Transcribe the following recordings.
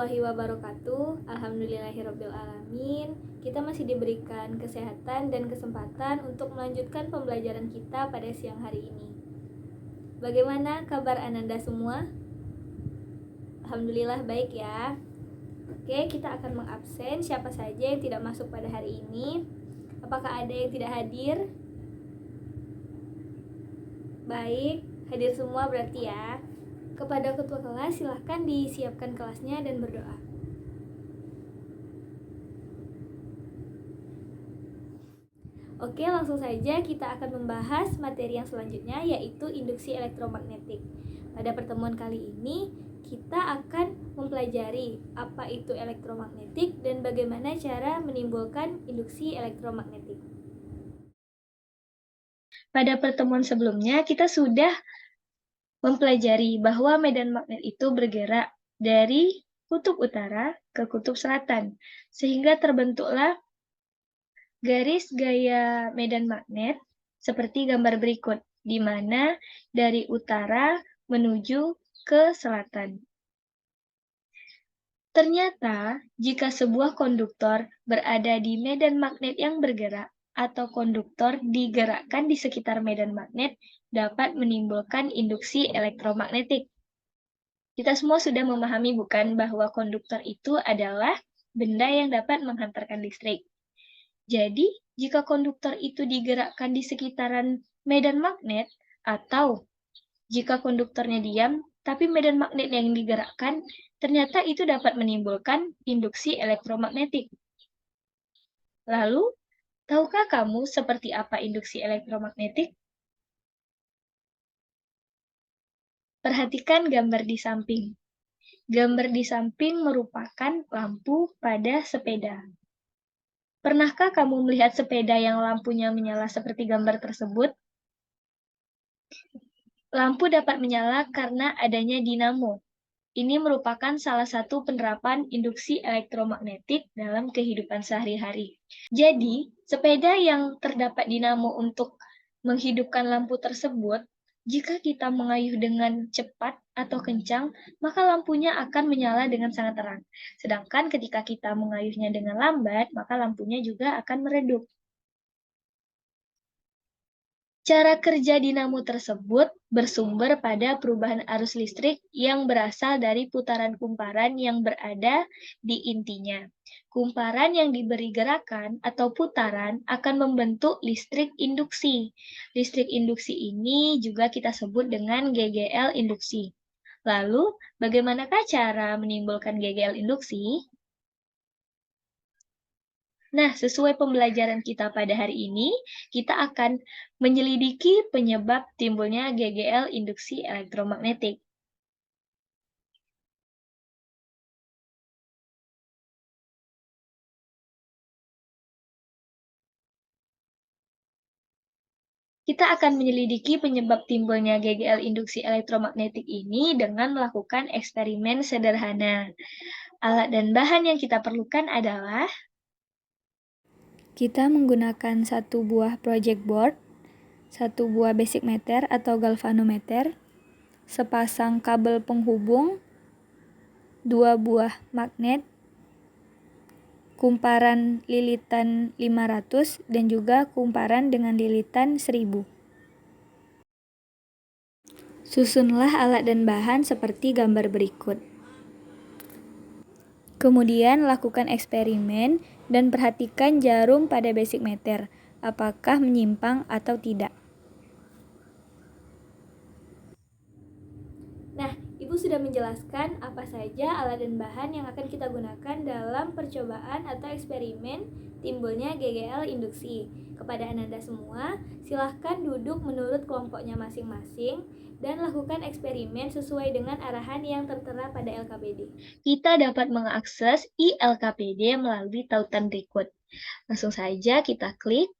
warahmatullahi wabarakatuh. Alhamdulillahirrabbilalamin. Kita masih diberikan kesehatan dan kesempatan untuk melanjutkan pembelajaran kita pada siang hari ini. Bagaimana kabar Ananda semua? Alhamdulillah baik ya. Oke, kita akan mengabsen siapa saja yang tidak masuk pada hari ini. Apakah ada yang tidak hadir? Baik, hadir semua berarti ya. Kepada ketua kelas silahkan disiapkan kelasnya dan berdoa. Oke, langsung saja kita akan membahas materi yang selanjutnya, yaitu induksi elektromagnetik. Pada pertemuan kali ini kita akan mempelajari apa itu elektromagnetik dan bagaimana cara menimbulkan induksi elektromagnetik. Pada pertemuan sebelumnya kita sudah mempelajari bahwa medan magnet itu bergerak dari kutub utara ke kutub selatan, sehingga terbentuklah garis gaya medan magnet seperti gambar berikut, di mana dari utara menuju ke selatan. Ternyata, jika sebuah konduktor berada di medan magnet yang bergerak atau konduktor digerakkan di sekitar medan magnet, dapat menimbulkan induksi elektromagnetik. Kita semua sudah memahami bukan bahwa konduktor itu adalah benda yang dapat menghantarkan listrik. Jadi, jika konduktor itu digerakkan di sekitaran medan magnet, atau jika konduktornya diam, tapi medan magnet yang digerakkan, ternyata itu dapat menimbulkan induksi elektromagnetik. Lalu, tahukah kamu seperti apa induksi elektromagnetik? Perhatikan gambar di samping. Gambar di samping merupakan lampu pada sepeda. Pernahkah kamu melihat sepeda yang lampunya menyala seperti gambar tersebut? Lampu dapat menyala karena adanya dinamo. Ini merupakan salah satu penerapan induksi elektromagnetik dalam kehidupan sehari-hari. Jadi, sepeda yang terdapat dinamo untuk menghidupkan lampu tersebut, jika kita mengayuh dengan cepat atau kencang, maka lampunya akan menyala dengan sangat terang. Sedangkan ketika kita mengayuhnya dengan lambat, maka lampunya juga akan meredup. Cara kerja dinamo tersebut bersumber pada perubahan arus listrik yang berasal dari putaran kumparan yang berada di intinya. Kumparan yang diberi gerakan atau putaran akan membentuk listrik induksi. Listrik induksi ini juga kita sebut dengan GGL induksi. Lalu, bagaimanakah cara menimbulkan GGL induksi? Nah, sesuai pembelajaran kita pada hari ini, kita akan menyelidiki penyebab timbulnya GGL induksi elektromagnetik. Kita akan menyelidiki penyebab timbulnya GGL induksi elektromagnetik ini dengan melakukan eksperimen sederhana. Alat dan bahan yang kita perlukan adalah kita menggunakan satu buah project board, satu buah basic meter atau galvanometer, sepasang kabel penghubung, 2 buah magnet, kumparan lilitan 500, dan juga kumparan dengan lilitan 1000. Susunlah alat dan bahan seperti gambar berikut. Kemudian lakukan eksperimen dan perhatikan jarum pada basic meter, apakah menyimpang atau tidak. Nah, Ibu sudah menjelaskan apa saja alat dan bahan yang akan kita gunakan dalam percobaan atau eksperimen timbulnya GGL induksi. Kepada Ananda semua, silahkan duduk menurut kelompoknya masing-masing dan lakukan eksperimen sesuai dengan arahan yang tertera pada LKPD. Kita dapat mengakses iLKPD melalui tautan berikut. Langsung saja kita klik.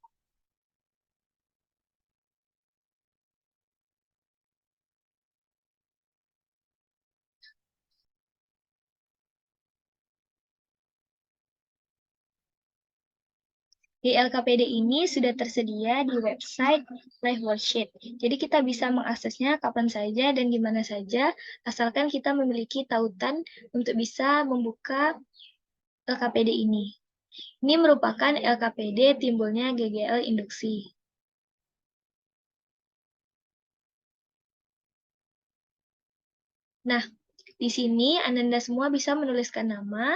Di LKPD ini sudah tersedia di website Live Worksheet. Jadi kita bisa mengaksesnya kapan saja dan di mana saja, asalkan kita memiliki tautan untuk bisa membuka LKPD ini. Ini merupakan LKPD timbulnya GGL induksi. Nah, di sini Ananda semua bisa menuliskan nama,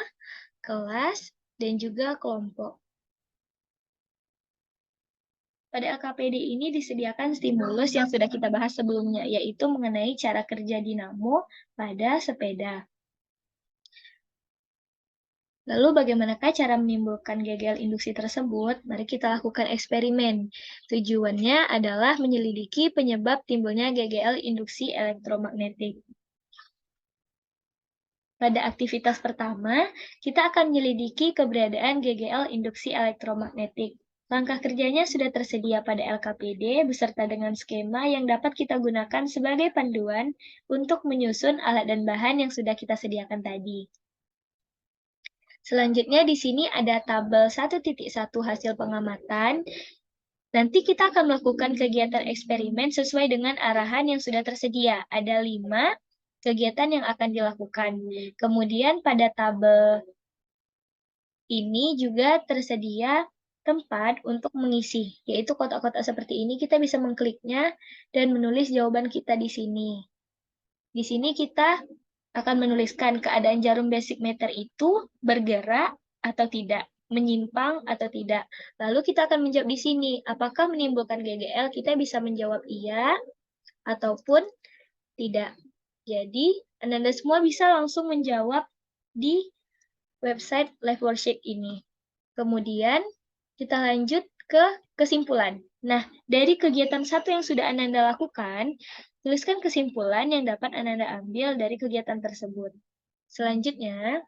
kelas, dan juga kelompok. Pada LKPD ini disediakan stimulus yang sudah kita bahas sebelumnya, yaitu mengenai cara kerja dinamo pada sepeda. Lalu bagaimanakah cara menimbulkan GGL induksi tersebut? Mari kita lakukan eksperimen. Tujuannya adalah menyelidiki penyebab timbulnya GGL induksi elektromagnetik. Pada aktivitas pertama, kita akan menyelidiki keberadaan GGL induksi elektromagnetik. Langkah kerjanya sudah tersedia pada LKPD beserta dengan skema yang dapat kita gunakan sebagai panduan untuk menyusun alat dan bahan yang sudah kita sediakan tadi. Selanjutnya di sini ada tabel 1.1 hasil pengamatan. Nanti kita akan melakukan kegiatan eksperimen sesuai dengan arahan yang sudah tersedia. Ada 5 kegiatan yang akan dilakukan. Kemudian pada tabel ini juga tersedia tempat untuk mengisi, yaitu kotak-kotak seperti ini. Kita bisa mengkliknya dan menulis jawaban kita di sini. Di sini kita akan menuliskan keadaan jarum basic meter itu bergerak atau tidak, menyimpang atau tidak. Lalu kita akan menjawab di sini, apakah menimbulkan GGL? Kita bisa menjawab iya ataupun tidak. Jadi, Anda semua bisa langsung menjawab di website Live Worksheet ini. Kemudian, kita lanjut ke kesimpulan. Nah, dari kegiatan satu yang sudah Ananda lakukan, tuliskan kesimpulan yang dapat Ananda ambil dari kegiatan tersebut. Selanjutnya,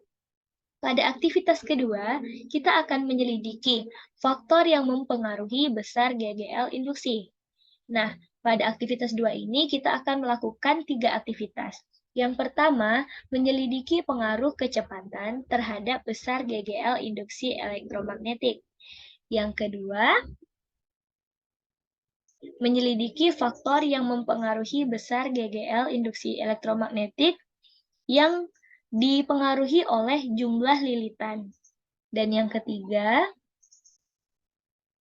pada aktivitas kedua, kita akan menyelidiki faktor yang mempengaruhi besar GGL induksi. Nah, pada aktivitas 2 ini kita akan melakukan 3 aktivitas. Yang pertama, menyelidiki pengaruh kecepatan terhadap besar GGL induksi elektromagnetik. Yang kedua, menyelidiki faktor yang mempengaruhi besar GGL induksi elektromagnetik yang dipengaruhi oleh jumlah lilitan. Dan yang ketiga,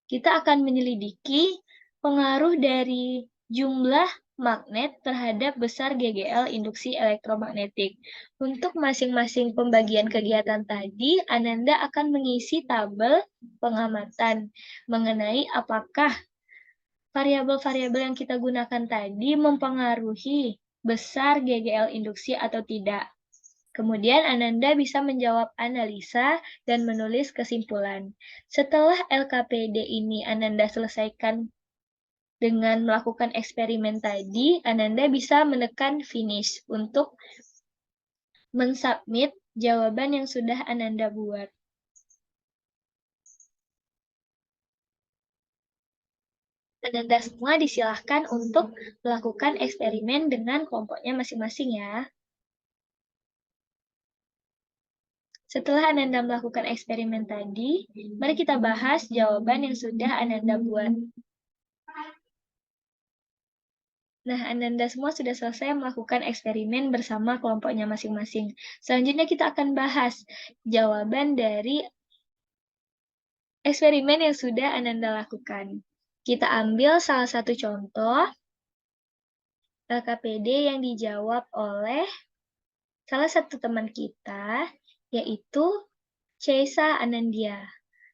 kita akan menyelidiki pengaruh dari jumlah magnet terhadap besar GGL induksi elektromagnetik. Untuk masing-masing pembagian kegiatan tadi, Ananda akan mengisi tabel pengamatan mengenai apakah variabel-variabel yang kita gunakan tadi mempengaruhi besar GGL induksi atau tidak. Kemudian Ananda bisa menjawab analisa dan menulis kesimpulan. Setelah LKPD ini Ananda selesaikan dengan melakukan eksperimen tadi, Ananda bisa menekan finish untuk mensubmit jawaban yang sudah Ananda buat. Ananda semua disilahkan untuk melakukan eksperimen dengan kelompoknya masing-masing ya. Setelah Ananda melakukan eksperimen tadi, mari kita bahas jawaban yang sudah Ananda buat. Nah, Ananda semua sudah selesai melakukan eksperimen bersama kelompoknya masing-masing. Selanjutnya kita akan bahas jawaban dari eksperimen yang sudah Ananda lakukan. Kita ambil salah satu contoh LKPD yang dijawab oleh salah satu teman kita, yaitu Ceisa Anandia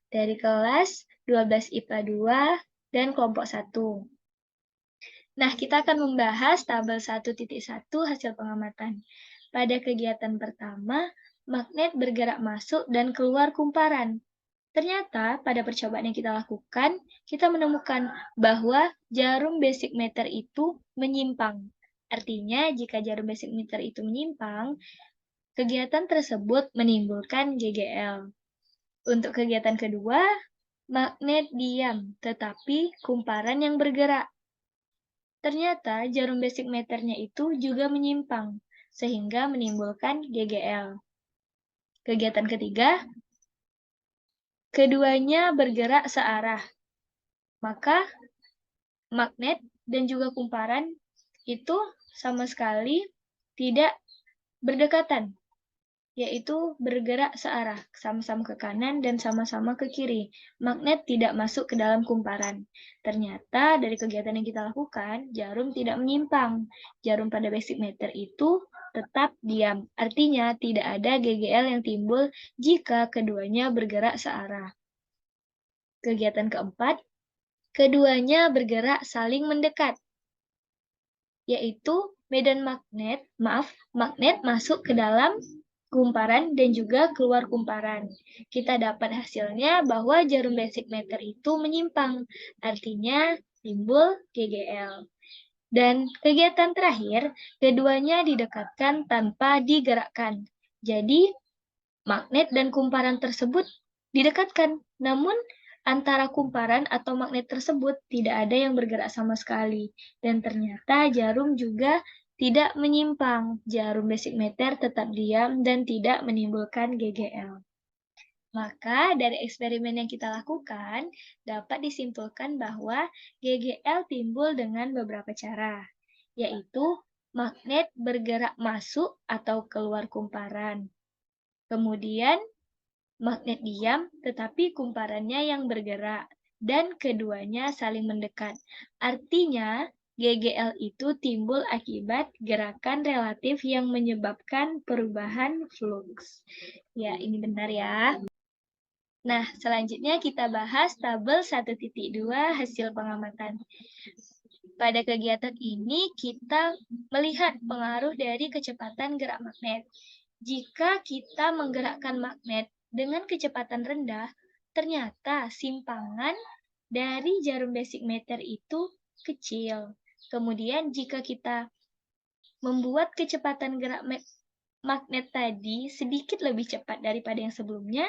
dari kelas 12 IPA 2 dan kelompok 1. Nah, kita akan membahas tabel 1.1 hasil pengamatan. Pada kegiatan pertama, magnet bergerak masuk dan keluar kumparan. Ternyata, pada percobaan yang kita lakukan, kita menemukan bahwa jarum basic meter itu menyimpang. Artinya, jika jarum basic meter itu menyimpang, kegiatan tersebut menimbulkan GGL. Untuk kegiatan kedua, magnet diam, tetapi kumparan yang bergerak. Ternyata jarum basic meternya itu juga menyimpang, sehingga menimbulkan GGL. Kegiatan ketiga, keduanya bergerak searah. Maka magnet dan juga kumparan itu sama sekali tidak berdekatan, yaitu bergerak searah, sama-sama ke kanan dan sama-sama ke kiri. Magnet tidak masuk ke dalam kumparan. Ternyata dari kegiatan yang kita lakukan, jarum tidak menyimpang. Jarum pada basic meter itu tetap diam. Artinya tidak ada GGL yang timbul jika keduanya bergerak searah. Kegiatan keempat, keduanya bergerak saling mendekat, yaitu magnet masuk ke dalam kumparan dan juga keluar kumparan. Kita dapat hasilnya bahwa jarum basic meter itu menyimpang, artinya timbul GGL. Dan kegiatan terakhir, keduanya didekatkan tanpa digerakkan. Jadi, magnet dan kumparan tersebut didekatkan, namun antara kumparan atau magnet tersebut tidak ada yang bergerak sama sekali. Dan ternyata jarum juga tidak menyimpang. Jarum basic meter tetap diam dan tidak menimbulkan GGL. Maka dari eksperimen yang kita lakukan, dapat disimpulkan bahwa GGL timbul dengan beberapa cara, yaitu magnet bergerak masuk atau keluar kumparan. Kemudian magnet diam, tetapi kumparannya yang bergerak, dan keduanya saling mendekat. Artinya, GGL itu timbul akibat gerakan relatif yang menyebabkan perubahan fluks. Ya, ini benar ya. Nah, selanjutnya kita bahas tabel 1.2 hasil pengamatan. Pada kegiatan ini, kita melihat pengaruh dari kecepatan gerak magnet. Jika kita menggerakkan magnet dengan kecepatan rendah, ternyata simpangan dari jarum basic meter itu kecil. Kemudian jika kita membuat kecepatan gerak magnet tadi sedikit lebih cepat daripada yang sebelumnya,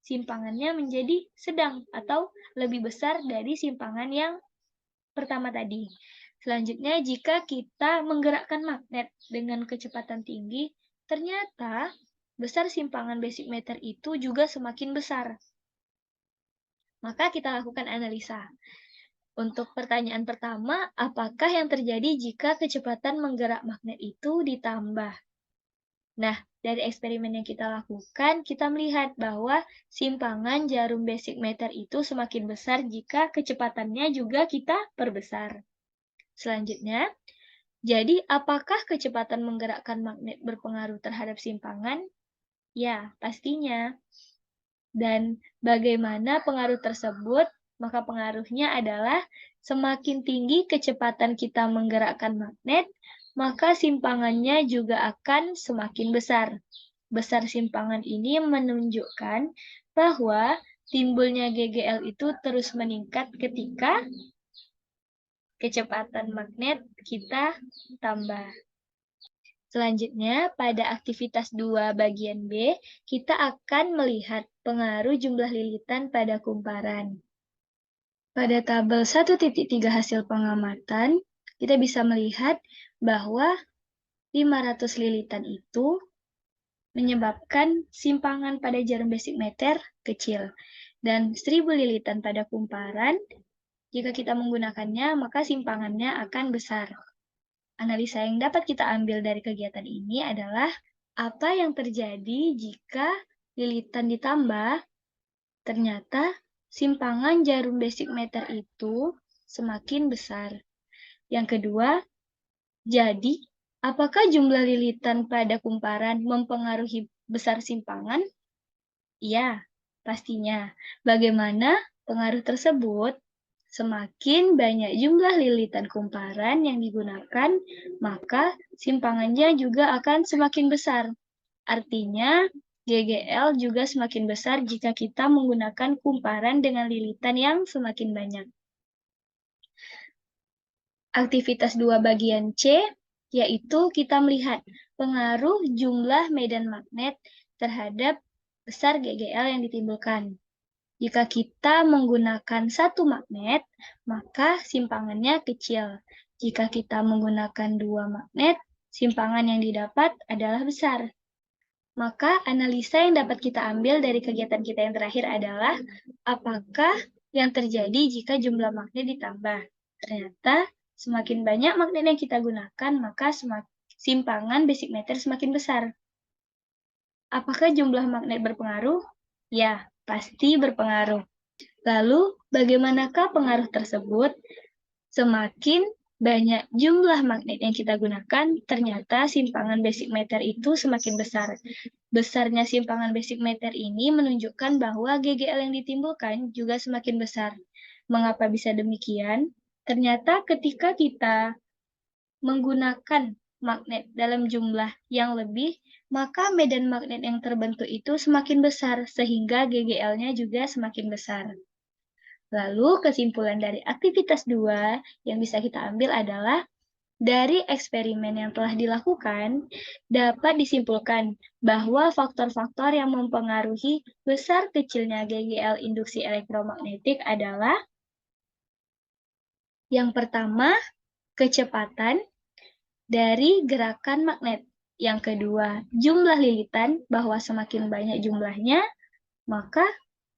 simpangannya menjadi sedang atau lebih besar dari simpangan yang pertama tadi. Selanjutnya, jika kita menggerakkan magnet dengan kecepatan tinggi, ternyata besar simpangan basic meter itu juga semakin besar. Maka kita lakukan analisa. Untuk pertanyaan pertama, apakah yang terjadi jika kecepatan menggerak magnet itu ditambah? Nah, dari eksperimen yang kita lakukan, kita melihat bahwa simpangan jarum basic meter itu semakin besar jika kecepatannya juga kita perbesar. Selanjutnya, jadi apakah kecepatan menggerakkan magnet berpengaruh terhadap simpangan? Ya, pastinya. Dan bagaimana pengaruh tersebut? Maka pengaruhnya adalah semakin tinggi kecepatan kita menggerakkan magnet, maka simpangannya juga akan semakin besar. Besar simpangan ini menunjukkan bahwa timbulnya GGL itu terus meningkat ketika kecepatan magnet kita tambah. Selanjutnya, pada aktivitas 2 bagian B, kita akan melihat pengaruh jumlah lilitan pada kumparan. Pada tabel 1.3 hasil pengamatan, kita bisa melihat bahwa 500 lilitan itu menyebabkan simpangan pada jarum basic meter kecil. Dan 1000 lilitan pada kumparan, jika kita menggunakannya, maka simpangannya akan besar. Analisa yang dapat kita ambil dari kegiatan ini adalah apa yang terjadi jika lilitan ditambah, ternyata simpangan jarum basic meter itu semakin besar. Yang kedua, jadi apakah jumlah lilitan pada kumparan mempengaruhi besar simpangan? Iya, pastinya. Bagaimana pengaruh tersebut? Semakin banyak jumlah lilitan kumparan yang digunakan, maka simpangannya juga akan semakin besar. Artinya, GGL juga semakin besar jika kita menggunakan kumparan dengan lilitan yang semakin banyak. Aktivitas 2 bagian C, yaitu kita melihat pengaruh jumlah medan magnet terhadap besar GGL yang ditimbulkan. Jika kita menggunakan satu magnet, maka simpangannya kecil. Jika kita menggunakan 2 magnet, simpangan yang didapat adalah besar. Maka analisa yang dapat kita ambil dari kegiatan kita yang terakhir adalah apakah yang terjadi jika jumlah magnet ditambah. Ternyata semakin banyak magnet yang kita gunakan, maka simpangan basic matter semakin besar. Apakah jumlah magnet berpengaruh? Ya, pasti berpengaruh. Lalu, bagaimanakah pengaruh tersebut? Semakin banyak jumlah magnet yang kita gunakan, ternyata simpangan basic matter itu semakin besar. Besarnya simpangan basic matter ini menunjukkan bahwa GGL yang ditimbulkan juga semakin besar. Mengapa bisa demikian? Ternyata ketika kita menggunakan magnet dalam jumlah yang lebih, maka medan magnet yang terbentuk itu semakin besar, sehingga GGL-nya juga semakin besar. Lalu kesimpulan dari aktivitas 2 yang bisa kita ambil adalah dari eksperimen yang telah dilakukan, dapat disimpulkan bahwa faktor-faktor yang mempengaruhi besar kecilnya GGL induksi elektromagnetik adalah yang pertama, kecepatan dari gerakan magnet. Yang kedua, jumlah lilitan, bahwa semakin banyak jumlahnya, maka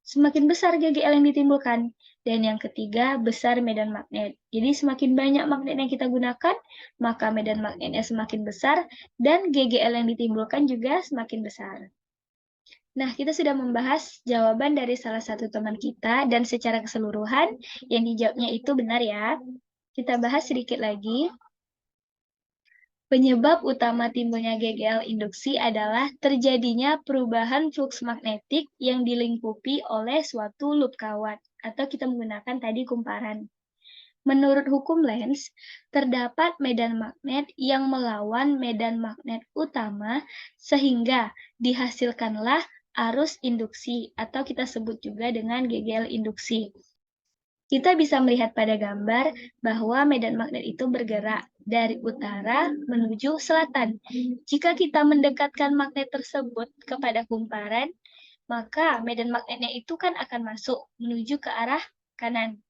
semakin besar GGL yang ditimbulkan. Dan yang ketiga, besar medan magnet. Jadi semakin banyak magnet yang kita gunakan, maka medan magnetnya semakin besar, dan GGL yang ditimbulkan juga semakin besar. Nah, kita sudah membahas jawaban dari salah satu teman kita, dan secara keseluruhan, yang dijawabnya itu benar ya. Kita bahas sedikit lagi. Penyebab utama timbulnya GGL induksi adalah terjadinya perubahan fluks magnetik yang dilingkupi oleh suatu loop kawat, atau kita menggunakan tadi kumparan. Menurut hukum Lenz, terdapat medan magnet yang melawan medan magnet utama sehingga dihasilkanlah arus induksi, atau kita sebut juga dengan GGL induksi. Kita bisa melihat pada gambar bahwa medan magnet itu bergerak dari utara menuju selatan. Jika kita mendekatkan magnet tersebut kepada kumparan, maka medan magnetnya itu kan akan masuk menuju ke arah kanan.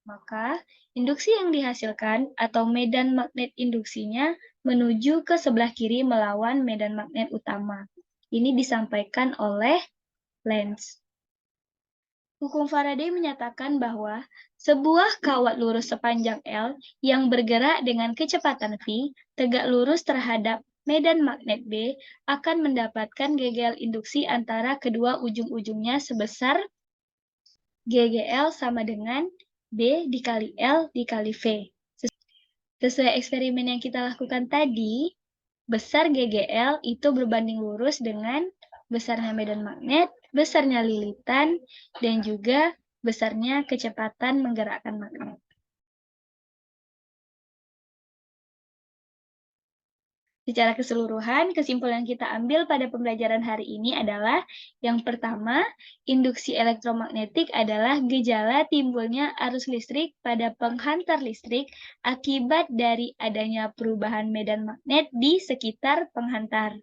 Maka induksi yang dihasilkan atau medan magnet induksinya menuju ke sebelah kiri melawan medan magnet utama. Ini disampaikan oleh Lenz. Hukum Faraday menyatakan bahwa sebuah kawat lurus sepanjang L yang bergerak dengan kecepatan V tegak lurus terhadap medan magnet B akan mendapatkan GGL induksi antara kedua ujung-ujungnya sebesar GGL sama dengan B dikali L dikali V. Sesuai eksperimen yang kita lakukan tadi, besar GGL itu berbanding lurus dengan besarnya medan magnet, besarnya lilitan, dan juga besarnya kecepatan menggerakkan magnet. Secara keseluruhan, kesimpulan kita ambil pada pembelajaran hari ini adalah yang pertama, induksi elektromagnetik adalah gejala timbulnya arus listrik pada penghantar listrik akibat dari adanya perubahan medan magnet di sekitar penghantar.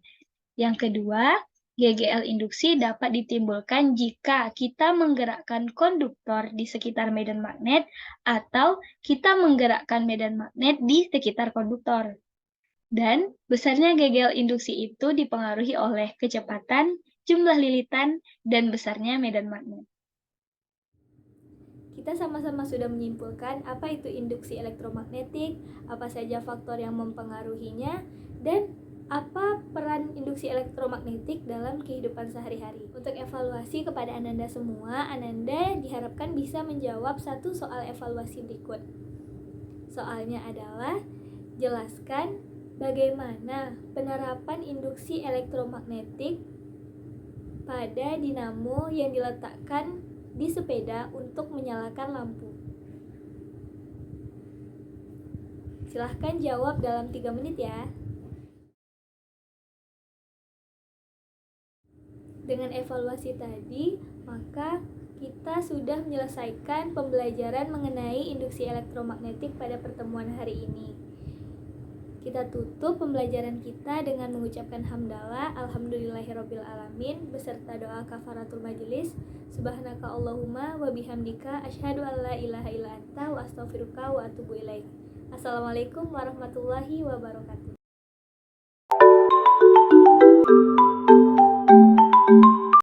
Yang kedua, GGL induksi dapat ditimbulkan jika kita menggerakkan konduktor di sekitar medan magnet atau kita menggerakkan medan magnet di sekitar konduktor. Dan besarnya GGL induksi itu dipengaruhi oleh kecepatan, jumlah lilitan, dan besarnya medan magnet. Kita sama-sama sudah menyimpulkan apa itu induksi elektromagnetik, apa saja faktor yang mempengaruhinya, dan apa peran induksi elektromagnetik dalam kehidupan sehari-hari. Untuk evaluasi kepada Ananda semua, Ananda diharapkan bisa menjawab satu soal evaluasi berikut. Soalnya adalah, jelaskan bagaimana penerapan induksi elektromagnetik pada dinamo yang diletakkan di sepeda untuk menyalakan lampu. Silahkan jawab dalam 3 menit ya. Dengan evaluasi tadi, maka kita sudah menyelesaikan pembelajaran mengenai induksi elektromagnetik pada pertemuan hari ini. Kita tutup pembelajaran kita dengan mengucapkan hamdalah alhamdulillahirobbilalamin beserta doa kafaratul majelis. Subhanaka Allahumma wa bihamdika asyhadu an la ilaha illa anta wa astaghfiruka wa atubu ilaik. Assalamualaikum warahmatullahi wabarakatuh.